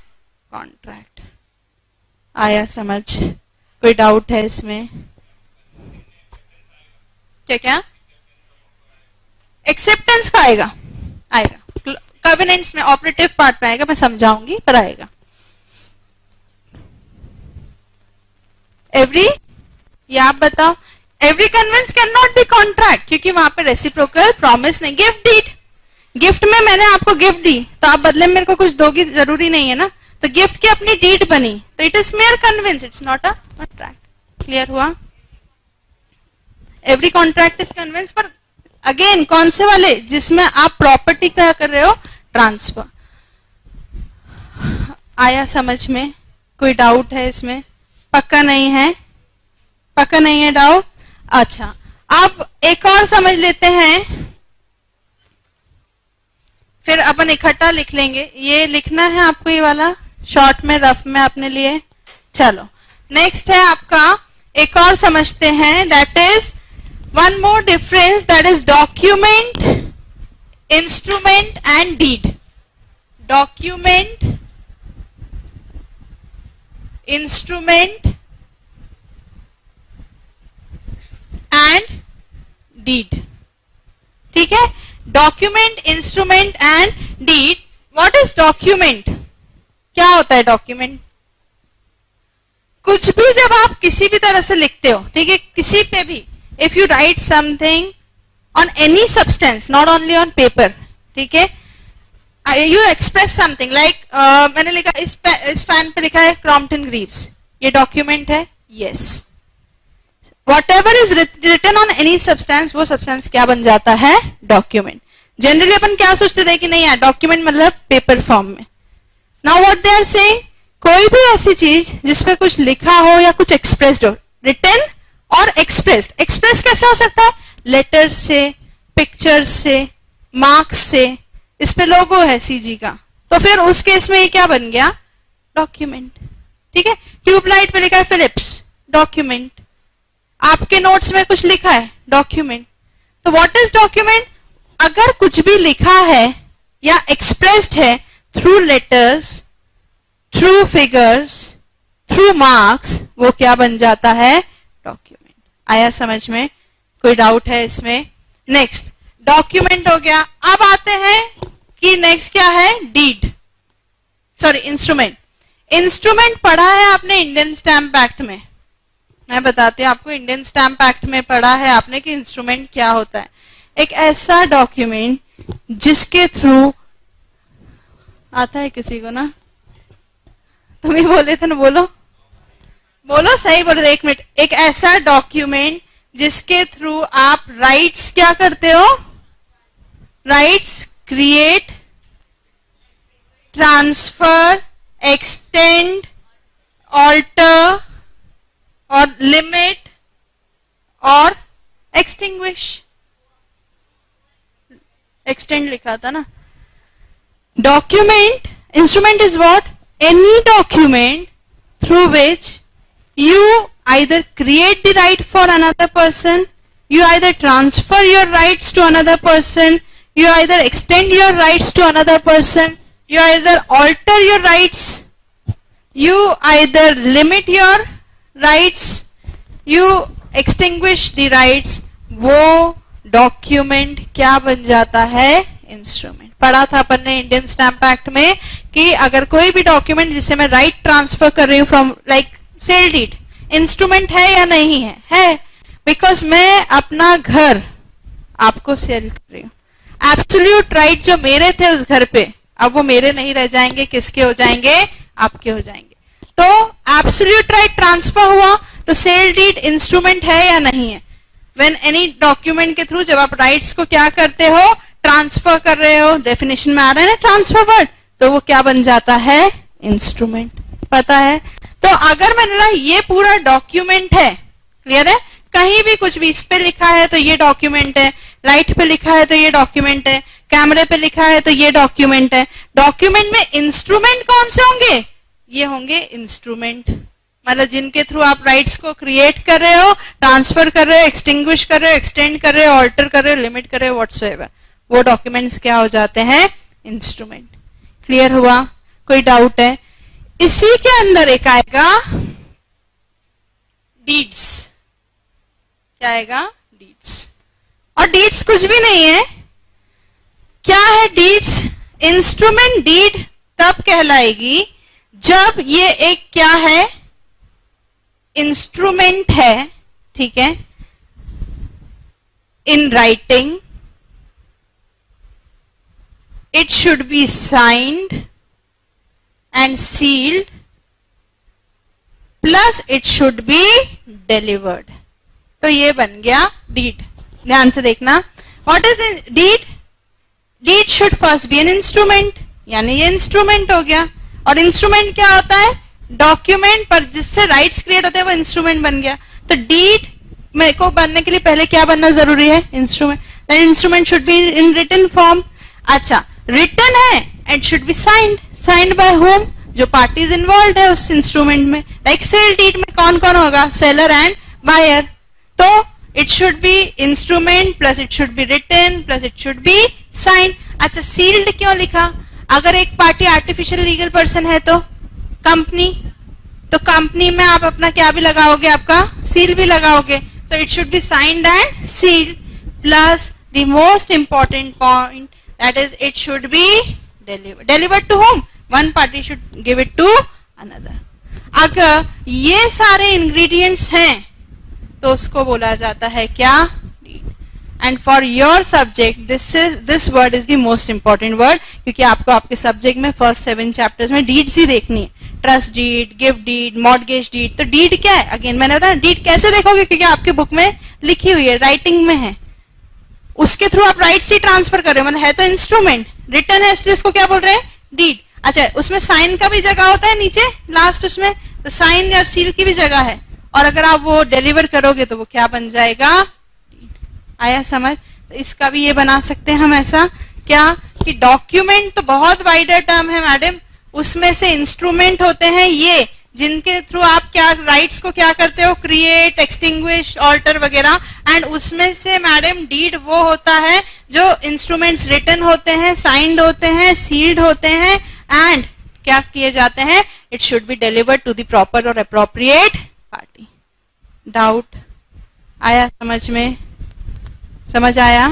contract. आया समझ? कोई डाउट है इसमें? क्या क्या? एक्सेप्टेंस का आएगा, आएगा कवेनेंट्स में, ऑपरेटिव पार्ट में आएगा, मैं समझाऊंगी, पर आएगा। एवरी, ये आप बताओ, every conveyance can not be contract, क्योंकि वहां पे रेसिप्रोकल प्रॉमिस नहीं। गिफ्ट डीड, गिफ्ट में मैंने आपको गिफ्ट दी, तो आप बदले में मेरे को कुछ दोगी, जरूरी नहीं है ना। तो गिफ्ट की अपनी डीड बनी, तो it is mere conveyance, it's not a contract. Clear हुआ? एवरी कॉन्ट्रैक्ट इज कन्वेंस, पर अगेन कौन से वाले? जिसमें आप प्रॉपर्टी क्या कर रहे हो? ट्रांसफर। आया समझ में? कोई डाउट है इसमें? पक्का नहीं है? पक्का नहीं है डाउट? अच्छा, अब एक और समझ लेते हैं, फिर अपन इकट्ठा लिख लेंगे। ये लिखना है आपको, ये वाला शॉर्ट में, रफ में अपने लिए। चलो, नेक्स्ट है आपका, एक और समझते हैं, that is one more difference, that is document, instrument and deed. Document, instrument and deed. ठीक है, document, instrument and deed. What is document? क्या होता है डॉक्यूमेंट? कुछ भी जब आप किसी भी तरह से लिखते हो, ठीक है, किसी पे भी, if you right something on any substance, not only on paper, ठीक है, यू एक्सप्रेस समथिंग लाइक, मैंने लिखा इस फैन पे लिखा है क्रॉम्पटन ग्रीव्स, ये डॉक्यूमेंट है? Yes. Whatever is written on any substance, वो सब्सटेंस क्या बन जाता है? डॉक्यूमेंट। जनरली अपन क्या सोचते थे कि नहीं यार, डॉक्यूमेंट मतलब पेपर फॉर्म में। Now what they are saying, कोई भी ऐसी चीज जिसमें कुछ लिखा हो या कुछ एक्सप्रेस्ड हो, रिटन और एक्सप्रेस्ड। एक्सप्रेस कैसे हो सकता है? लेटर से, पिक्चर से, मार्क्स से, इस पे लोगो है सीजी का, तो फिर उस केस में ये क्या बन गया? डॉक्यूमेंट। ठीक है, ट्यूबलाइट पे लिखा है फिलिप्स, डॉक्यूमेंट। आपके नोट्स में कुछ लिखा है, डॉक्यूमेंट। तो व्हाट इज डॉक्यूमेंट? अगर कुछ भी लिखा है या एक्सप्रेस्ड है through letters, through figures, through marks, वो क्या बन जाता है? डॉक्यूमेंट। आया समझ में? कोई डाउट है इसमें? नेक्स्ट, डॉक्यूमेंट हो गया। अब आते हैं कि नेक्स्ट क्या है? Deed, sorry instrument. इंस्ट्रूमेंट पढ़ा है आपने इंडियन स्टैम्प एक्ट में। मैं बताती हूँ आपको, इंडियन स्टैम्प एक्ट में पढ़ा है आपने कि इंस्ट्रूमेंट क्या होता है। एक ऐसा डॉक्यूमेंट जिसके थ्रू, आता है किसी को ना? तुम ही बोले थे ना, बोलो बोलो, सही बोलो, 1 मिनट। एक ऐसा डॉक्यूमेंट जिसके थ्रू आप राइट्स क्या करते हो? Rights create, transfer, extend, alter और लिमिट और एक्सटिंग्विश। एक्सटेंड लिखा था ना। Document, instrument is what? Any document through which you either create the right for another person, you either transfer your rights to another person, you either extend your rights to another person, you either alter your rights, you either limit your rights, you extinguish the rights, वो document क्या बन जाता है? Instrument. पढ़ा था अपन ने Indian stamp act में कि अगर कोई भी डॉक्यूमेंट जिसे मैं राइट ट्रांसफर कर रही हूँ from, like sale deed, instrument है या नहीं है? है, बिकॉज मैं अपना घर आपको सेल कर रही हूं। एब्सोल्यूट राइट जो मेरे थे उस घर पे, अब वो मेरे नहीं रह जाएंगे, किसके हो जाएंगे? आपके हो जाएंगे। तो एब्सोल्यूट राइट ट्रांसफर हुआ, तो सेल डीड इंस्ट्रूमेंट है या नहीं है? व्हेन एनी डॉक्यूमेंट के थ्रू जब आप राइट्स को क्या करते हो? ट्रांसफर कर रहे हो। डेफिनेशन में आ रहा है ना ट्रांसफर वर्ड, तो वो क्या बन जाता है? इंस्ट्रूमेंट। पता है? तो अगर मैंने ना ये पूरा डॉक्यूमेंट है, क्लियर है? कहीं भी कुछ भी इस पे लिखा है तो ये डॉक्यूमेंट है, लाइट पे लिखा है तो ये डॉक्यूमेंट है, कैमरे पे लिखा है तो ये डॉक्यूमेंट है। डॉक्यूमेंट में इंस्ट्रूमेंट कौन से होंगे? ये होंगे इंस्ट्रूमेंट, मतलब जिनके थ्रू आप राइट्स को क्रिएट कर रहे हो, ट्रांसफर कर रहे हो, एक्सटिंग्विश कर रहे हो, एक्सटेंड कर रहे हो, ऑल्टर कर रहे हो, लिमिट कर रहे हो, व्हाटसोएवर, वो डॉक्यूमेंट्स क्या हो जाते हैं? इंस्ट्रूमेंट। क्लियर हुआ? कोई डाउट है? इसी के अंदर एक आएगा डीड्स। क्या आएगा? डीड्स। और डीड्स कुछ भी नहीं है। क्या है डीड्स? इंस्ट्रूमेंट डीड तब कहलाएगी जब ये एक क्या है? इंस्ट्रूमेंट है, ठीक है, in writing, it should be signed and sealed, plus it should be delivered. तो ये बन गया deed। ध्यान से देखना, what is deed? Deed should first be an instrument, यानी ये इंस्ट्रूमेंट हो गया। और इंस्ट्रूमेंट क्या होता है? डॉक्यूमेंट पर जिससे राइट्स क्रिएट होते हैं वो इंस्ट्रूमेंट बन गया। तो डीड मेरे को बनने के लिए पहले क्या बनना जरूरी है? Instrument. Instrument should be in written form. अच्छा, रिटन है and should be signed. Signed by whom? जो पार्टीज इन्वॉल्व है उस इंस्ट्रूमेंट में। लाइक सेल डीड में कौन कौन होगा? Seller and buyer. तो it should be instrument plus it should be written plus it should be signed. अच्छा, सील्ड क्यों लिखा? अगर एक पार्टी आर्टिफिशियल लीगल पर्सन है तो कंपनी, तो कंपनी में आप अपना क्या भी लगाओगे? आपका सील भी लगाओगे। तो it should be signed and sealed plus the most important point, that is it should be delivered. Delivered to whom? One party should give it to another. अगर ये सारे ingredients हैं तो उसको बोला जाता है क्या? Deed. And for your subject, this word is the most important word, क्योंकि आपको आपके सब्जेक्ट में first 7 chapters में deeds ही देखनी है। Trust deed, gift deed, mortgage deed. तो डीड क्या है? अगेन मैंने बताया, डीड कैसे देखोगे? क्योंकि आपके बुक में लिखी हुई है, राइटिंग में है, उसके थ्रू आप राइट्स ही ट्रांसफर कर रहे हो। मतलब है तो इंस्ट्रूमेंट, रिटर्न है, इसलिए उसको क्या बोल रहे हैं? डीड। अच्छा, उसमें साइन का भी जगह होता है नीचे लास्ट उसमें, तो साइन या सील की भी जगह है। और अगर आप वो डिलीवर करोगे तो वो क्या बन जाएगा? आया समझ? तो इसका भी ये बना सकते हैं हम ऐसा क्या कि डॉक्यूमेंट तो बहुत वाइडर टर्म है मैडम, उसमें से इंस्ट्रूमेंट होते हैं ये जिनके थ्रू आप क्या राइट्स को क्या करते हो, क्रिएट, एक्सटिंग्विश, ऑल्टर वगैरह, एंड उसमें से मैडम डीड वो होता है जो इंस्ट्रूमेंट्स रिटन होते हैं, साइंड होते हैं, सील्ड होते हैं, एंड क्या किए जाते हैं, it should be delivered to the proper और अप्रोप्रिएट पार्टी। डाउट आया समझ में? समझ आया?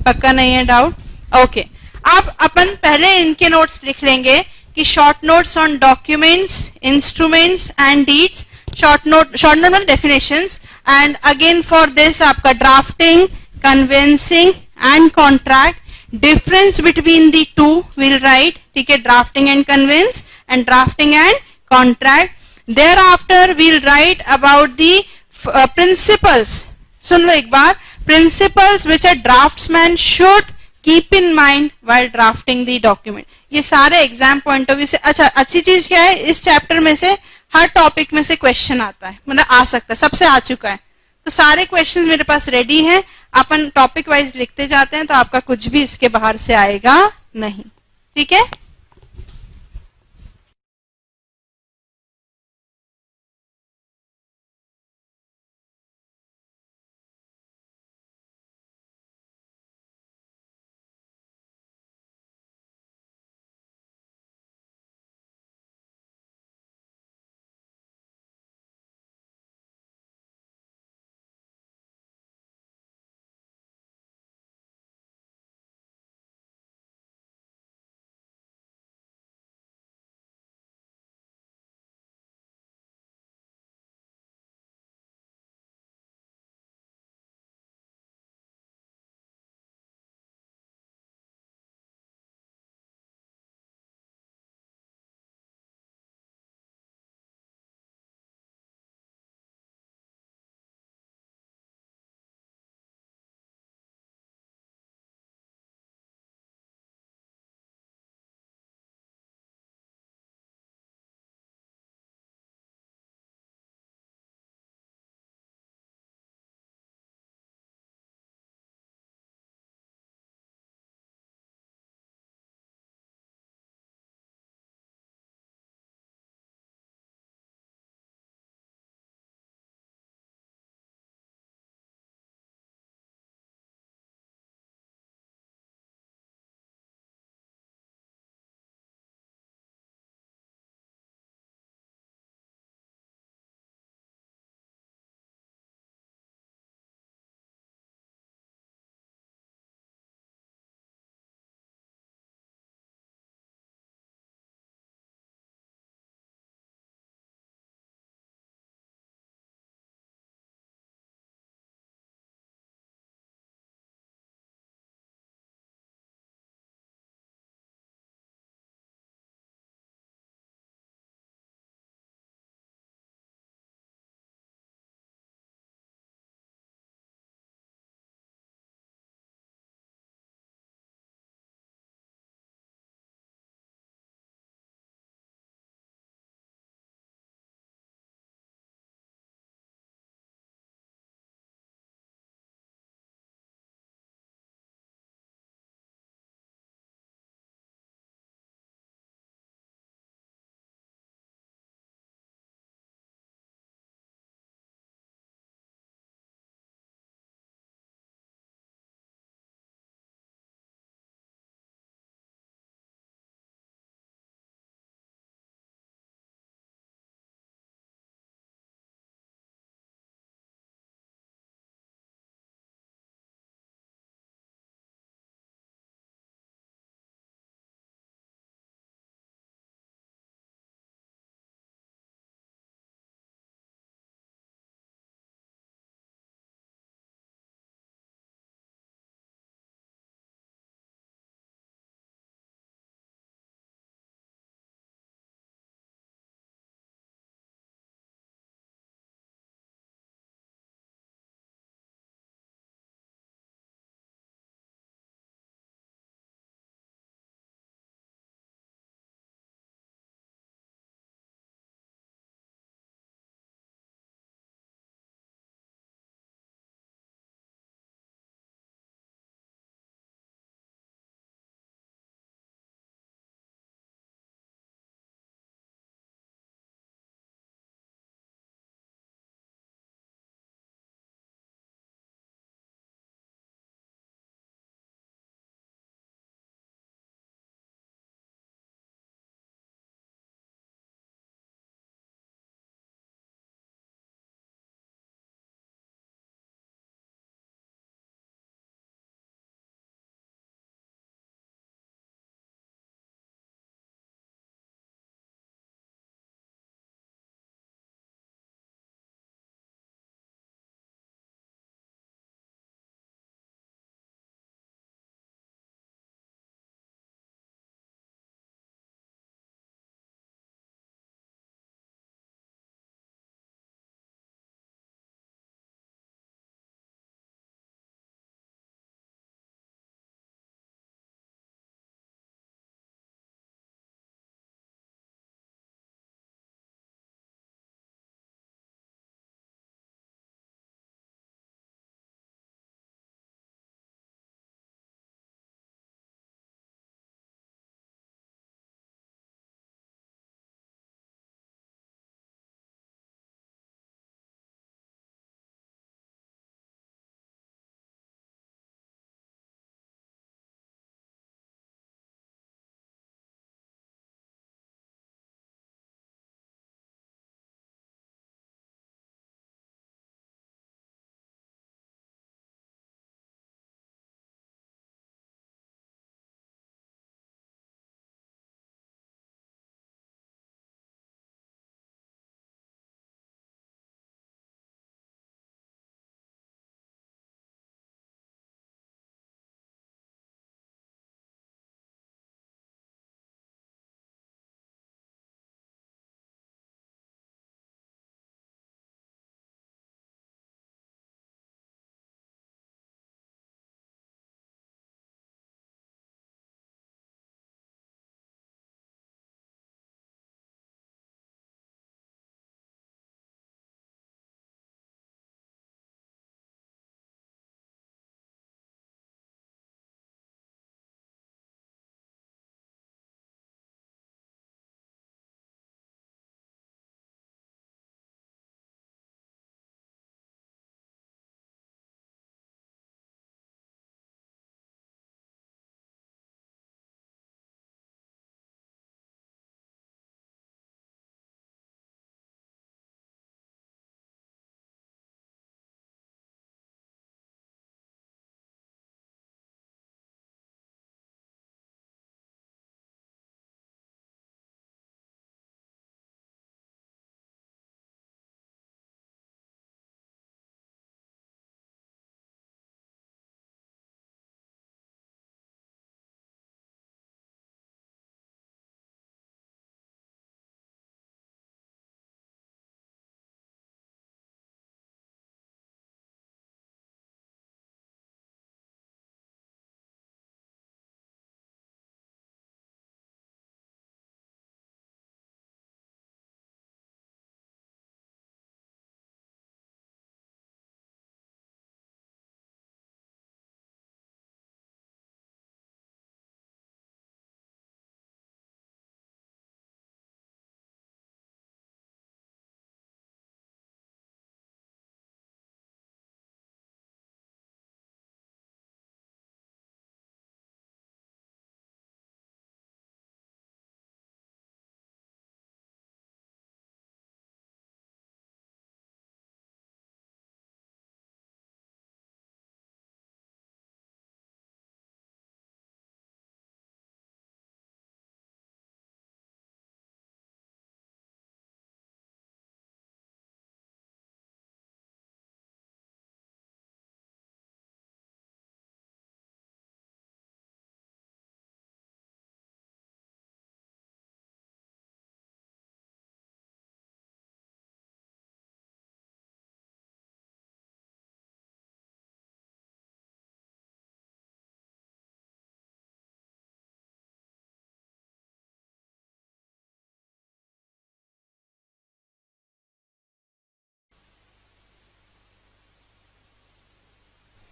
पक्का नहीं है डाउट? ओके, अब अपन पहले इनके नोट्स लिख लेंगे कि short notes on documents, instruments and deeds. Short note में definitions, and again for this आपका drafting, conveyancing and contract, difference between the two will write, ठीक है, drafting and conveyance and drafting and contract. Thereafter will write about the principles, सुन लो एक बार, principles which a draftsman should keep in mind while drafting the document. ये सारे exam point of view से अच्छा, अच्छी चीज क्या है, इस चैप्टर में से हर टॉपिक में से क्वेश्चन आता है, मतलब आ सकता है, सबसे आ चुका है, तो सारे क्वेश्चंस मेरे पास रेडी हैं। अपन टॉपिक वाइज लिखते जाते हैं तो आपका कुछ भी इसके बाहर से आएगा नहीं, ठीक है।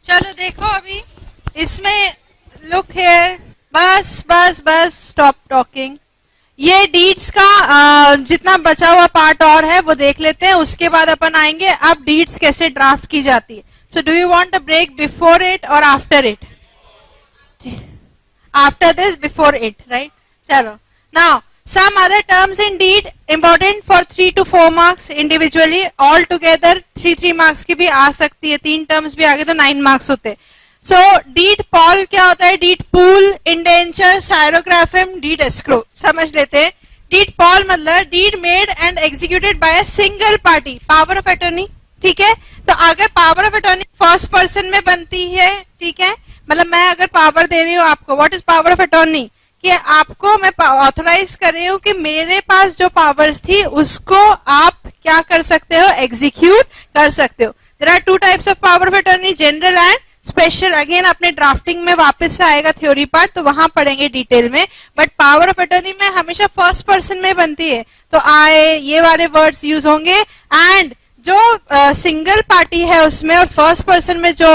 चलो देखो अभी इसमें लुक हियर, बस बस बस स्टॉप टॉकिंग। ये डीड्स का जितना बचा हुआ पार्ट और है वो देख लेते हैं, उसके बाद अपन आएंगे अब डीड्स कैसे ड्राफ्ट की जाती है। So do you want a break before it or after it? After this, before it, right? चलो now some other terms in deed important for 3 to 4 marks individually, all together 3 marks की भी आ सकती है, 3 terms भी आगे तो 9 marks होते हैं। So deed poll क्या होता है? deed pool, indenture, xerographim, deed escrow समझ लेते हैं। deed poll मतलब deed made and executed by a single party, power of attorney, ठीक है? तो अगर power of attorney first person में बनती है, ठीक है, मतलब मैं अगर पावर दे रही हूँ आपको, what is power of attorney, कि आपको मैं ऑथराइज कर रही हूँ कि मेरे पास जो पावर्स थी उसको आप क्या कर सकते हो? एग्जीक्यूट कर सकते हो। There are 2 types of power of attorney, general and special. Again अपने ड्राफ्टिंग में वापस से आएगा थ्योरी पार्ट, तो वहां पढ़ेंगे डिटेल में। बट पावर ऑफ अटॉर्नी में हमेशा फर्स्ट पर्सन में बनती है, तो आए ये वाले वर्ड्स यूज होंगे। एंड जो सिंगल पार्टी है उसमें और फर्स्ट पर्सन में जो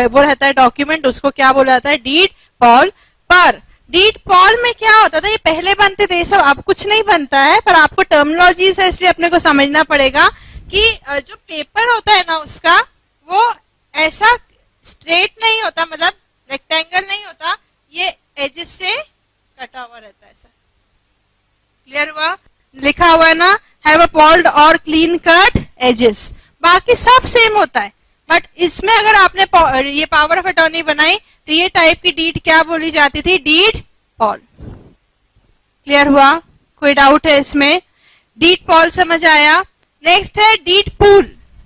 वो रहता है डॉक्यूमेंट, उसको क्या बोला जाता है? Deed poll. पर डीड पॉल में क्या होता था? ये पहले बनते थे, सब अब कुछ नहीं बनता है, पर आपको टर्मिनोलॉजीज है इसलिए अपने को समझना पड़ेगा कि जो पेपर होता है ना उसका, वो ऐसा स्ट्रेट नहीं होता, मतलब रेक्टेंगल नहीं होता, ये एजेस से कटा हुआ रहता है। ऐसा क्लियर हुआ? लिखा हुआ है ना, हैव अ पॉल्ड और क्लीन कट एजेस, बाकी सब सेम होता है। बट इसमें अगर आपने ये पावर ऑफ अटॉर्नी बनाई तो ये टाइप की डीड क्या बोली जाती थी? Deed Paul. क्लियर हुआ? कोई डाउट है इसमें? डीड पॉल समझ आया? नेक्स्ट है डीड पूल।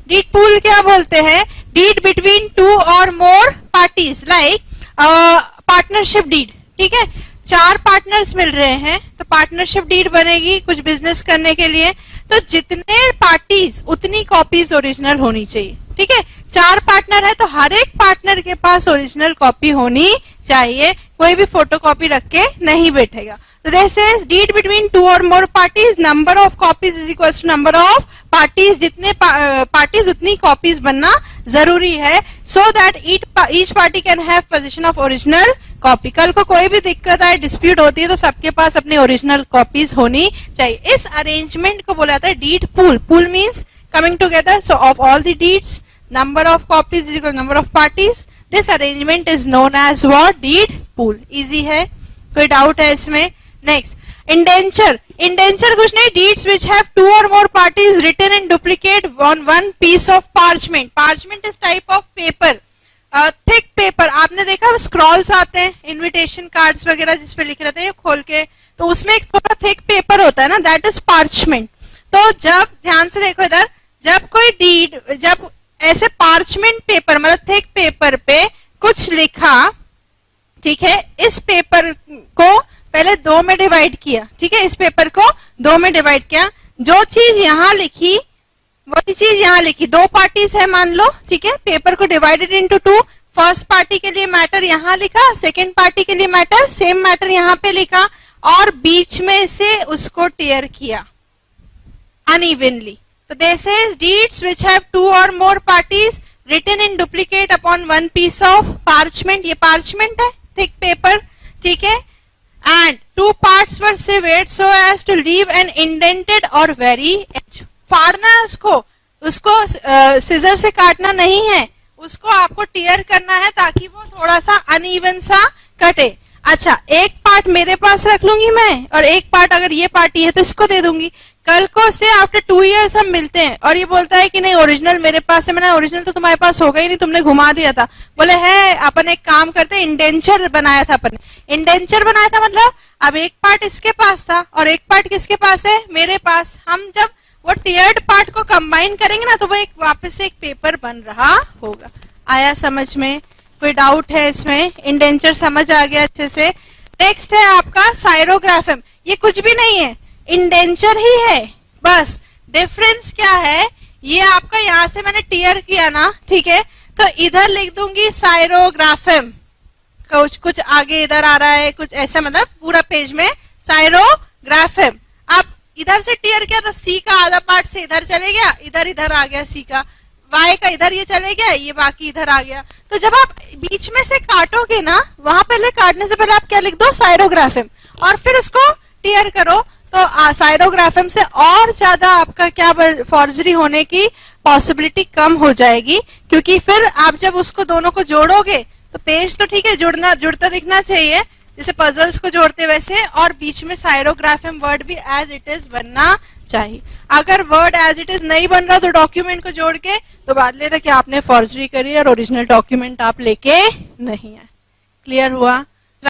डीड पूल क्या बोलते हैं? Deed between 2 or more parties, like partnership deed, ठीक है? 4 पार्टनर्स मिल रहे हैं तो पार्टनरशिप डीड बनेगी कुछ बिजनेस करने के लिए, तो जितने पार्टीज उतनी कॉपीज ओरिजिनल होनी चाहिए, ठीक है? 4 पार्टनर है तो हर एक पार्टनर के पास ओरिजिनल कॉपी होनी चाहिए, कोई भी फोटोकॉपी रख के नहीं बैठेगा। तो this is deed between 2 or more parties, number of copies is equal to number of parties, जितने पार्टीज उतनी कॉपीज बनना जरूरी है, so that each party can have position of original copy. कल को कोई भी दिक्कत आए, डिस्प्यूट होती है, तो सबके पास अपनी ओरिजिनल कॉपीज होनी चाहिए। इस अरेंजमेंट को बोला जाता है deed poll. Poll means coming together, so of all the deeds, number of copies is equal to number of parties. This arrangement is known as what? Deed pool. Easy है? कोई doubt है इसमें? Next, indenture. Indenture कुछ नहीं, deeds which have 2 or more parties written in duplicate on one piece of parchment. Parchment is type of paper. Thick paper, आपने देखा Scrolls आते हैं, इनविटेशन कार्ड्स वगैरह जिसपे लिख रहते हैं खोल के, तो उसमें एक थोड़ा थिक पेपर होता है ना, दैट इज पार्चमेंट। तो जब ध्यान से देखो इधर, जब कोई डीड, जब ऐसे पार्चमेंट पेपर मतलब थिक पेपर पे कुछ लिखा, ठीक है, इस पेपर को पहले 2 में डिवाइड किया, ठीक है, इस पेपर को 2 में डिवाइड किया, जो चीज यहां लिखी वही चीज यहां लिखी, 2 पार्टीज है मान लो, ठीक है, पेपर को डिवाइडेड इनटू 2, फर्स्ट पार्टी के लिए मैटर यहां लिखा, सेकेंड पार्टी के लिए मैटर, सेम मैटर यहां पे लिखा, और बीच में से उसको टेयर किया unevenly. So this is deeds which have 2 or more parties written in duplicate upon one piece of parchment. ये parchment है, thick paper, ठीक है, and 2 parts were severed so as to leave an indented or very edge. फाड़ना है उसको scissor से काटना नहीं है, उसको आपको टीयर करना है ताकि वो थोड़ा सा अनइवन सा कटे। अच्छा, एक पार्ट मेरे पास रख लूंगी मैं, और एक पार्ट अगर ये पार्टी है तो इसको दे दूंगी। कल को से आफ्टर 2 इयर्स हम मिलते हैं और ये बोलता है कि नहीं ओरिजिनल मेरे पास है, मैंने ओरिजिनल तो तुम्हारे पास होगा ही नहीं, तुमने घुमा दिया था। बोले है, अपन एक काम करते हैं, इंडेंचर बनाया था अपन, इंडेंचर बनाया था मतलब अब एक पार्ट इसके पास था और एक पार्ट किसके पास है? मेरे पास। हम जब वो टियर्ड पार्ट को कंबाइन करेंगे ना तो वो एक वापस से एक पेपर बन रहा होगा। आया समझ में? कोई डाउट है इसमें? इंडेंचर समझ आ गया अच्छे से? नेक्स्ट है आपका साइरोग्राफिम। ये कुछ भी नहीं है, इंडेंचर ही है, बस डिफरेंस क्या है, ये आपका यहां से मैंने टियर किया ना, ठीक है, तो इधर लिख दूंगी साइरोग्राफिम, कुछ आगे इधर आ रहा है, कुछ ऐसा, मतलब पूरा पेज में साइरोग्राफिम। अब इधर से टियर किया तो सी का आधा पार्ट से इधर चले गया, इधर इधर आ गया सी का, y का इधर ये चले गया, ये बाकी इधर आ गया। तो जब आप बीच में से काटोगे ना, वहां पहले काटने से पहले आप क्या लिख दो, साइरोग्राफिम, और फिर उसको टीयर करो। तो साइरोग्राफिम से और ज्यादा आपका क्या फॉर्जरी होने की पॉसिबिलिटी कम हो जाएगी, क्योंकि फिर आप जब उसको दोनों को जोड़ोगे तो पेज तो ठीक है जुड़ता दिखना चाहिए जैसे पजल्स को जोड़ते वैसे, और बीच में साइरोग्राफिम वर्ड भी एज इट इज बनना चाहिए। अगर वर्ड एज इट इज नहीं बन रहा तो डॉक्यूमेंट को जोड़ के तो बाद लेना कि आपने फॉर्जरी करी और ओरिजिनल डॉक्यूमेंट आप लेके नहीं है। क्लियर हुआ?